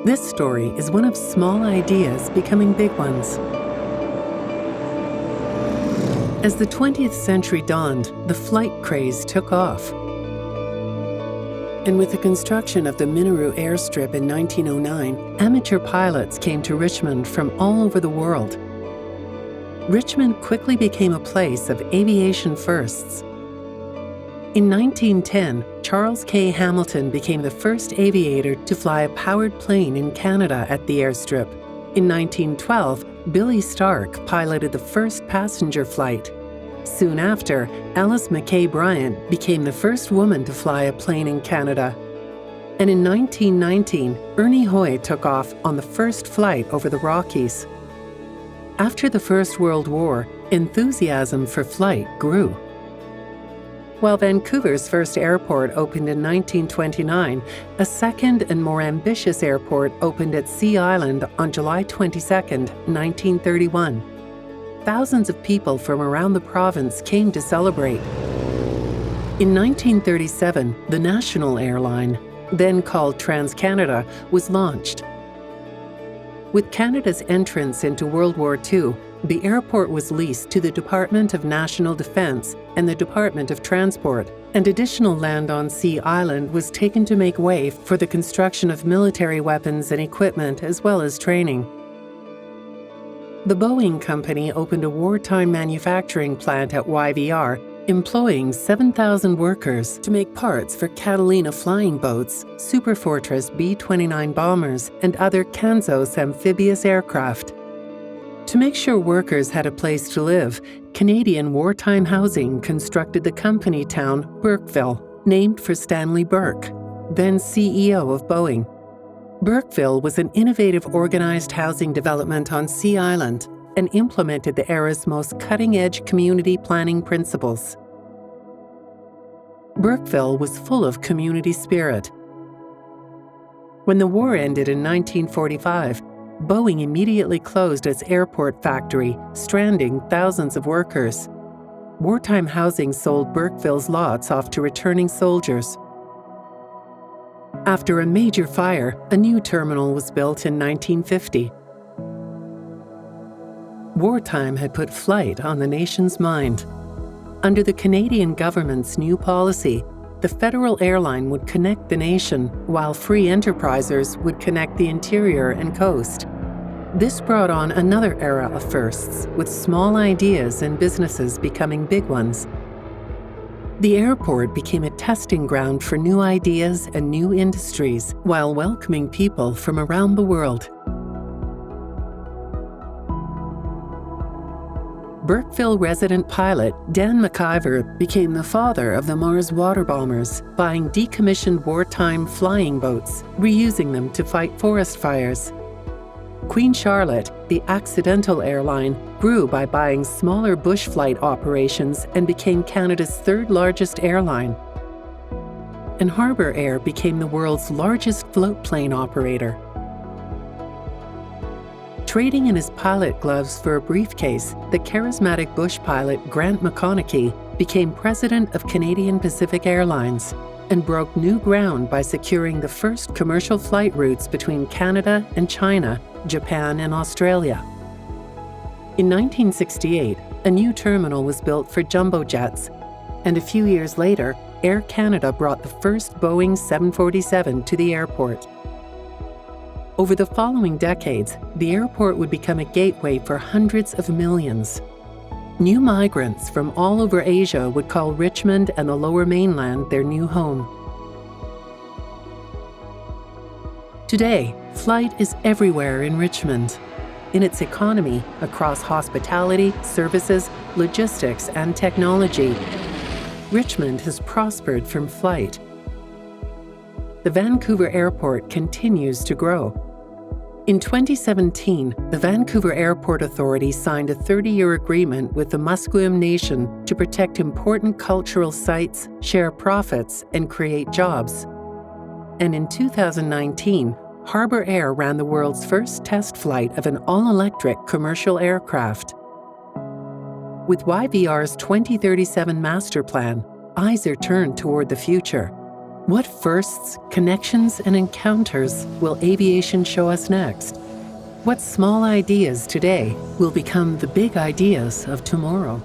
This story is one of small ideas becoming big ones. As the 20th century dawned, the flight craze took off. And with the construction of the Minoru airstrip in 1909, amateur pilots came to Richmond from all over the world. Richmond quickly became a place of aviation firsts. In 1910, Charles K. Hamilton became the first aviator to fly a powered plane in Canada at the airstrip. In 1912, Billy Stark piloted the first passenger flight. Soon after, Alice McKay Bryant became the first woman to fly a plane in Canada. And in 1919, Ernie Hoy took off on the first flight over the Rockies. After the First World War, enthusiasm for flight grew. While Vancouver's first airport opened in 1929, a second and more ambitious airport opened at Sea Island on July 22, 1931. Thousands of people from around the province came to celebrate. In 1937, the national airline, then called TransCanada, was launched. With Canada's entrance into World War II, the airport was leased to the Department of National Defence and the Department of Transport, and additional land on Sea Island was taken to make way for the construction of military weapons and equipment as well as training. The Boeing Company opened a wartime manufacturing plant at YVR, employing 7,000 workers to make parts for Catalina flying boats, Superfortress B-29 bombers, and other Kanzos amphibious aircraft. To make sure workers had a place to live, Canadian Wartime Housing constructed the company town Burkeville, named for Stanley Burke, then CEO of Boeing. Burkeville was an innovative organized housing development on Sea Island and implemented the era's most cutting-edge community planning principles. Burkeville was full of community spirit. When the war ended in 1945, Boeing immediately closed its airport factory, stranding thousands of workers. Wartime Housing sold Burkeville's lots off to returning soldiers. After a major fire, a new terminal was built in 1950. Wartime had put flight on the nation's mind. Under the Canadian government's new policy, the federal airline would connect the nation, while free enterprisers would connect the interior and coast. This brought on another era of firsts, with small ideas and businesses becoming big ones. The airport became a testing ground for new ideas and new industries, while welcoming people from around the world. Burkeville resident pilot Dan McIver became the father of the Mars water bombers, buying decommissioned wartime flying boats, reusing them to fight forest fires. Queen Charlotte, the accidental airline, grew by buying smaller bush flight operations and became Canada's third largest airline. And Harbour Air became the world's largest float plane operator. Trading in his pilot gloves for a briefcase, the charismatic bush pilot Grant McConaughey became president of Canadian Pacific Airlines and broke new ground by securing the first commercial flight routes between Canada and China, Japan and Australia. In 1968, a new terminal was built for jumbo jets, and a few years later, Air Canada brought the first Boeing 747 to the airport. Over the following decades, the airport would become a gateway for hundreds of millions. New migrants from all over Asia would call Richmond and the Lower Mainland their new home. Today, flight is everywhere in Richmond. In its economy, across hospitality, services, logistics, and technology, Richmond has prospered from flight. The Vancouver Airport continues to grow. In 2017, the Vancouver Airport Authority signed a 30-year agreement with the Musqueam Nation to protect important cultural sites, share profits, and create jobs. And in 2019, Harbour Air ran the world's first test flight of an all-electric commercial aircraft. With YVR's 2037 master plan, eyes are turned toward the future. What firsts, connections, and encounters will aviation show us next? What small ideas today will become the big ideas of tomorrow?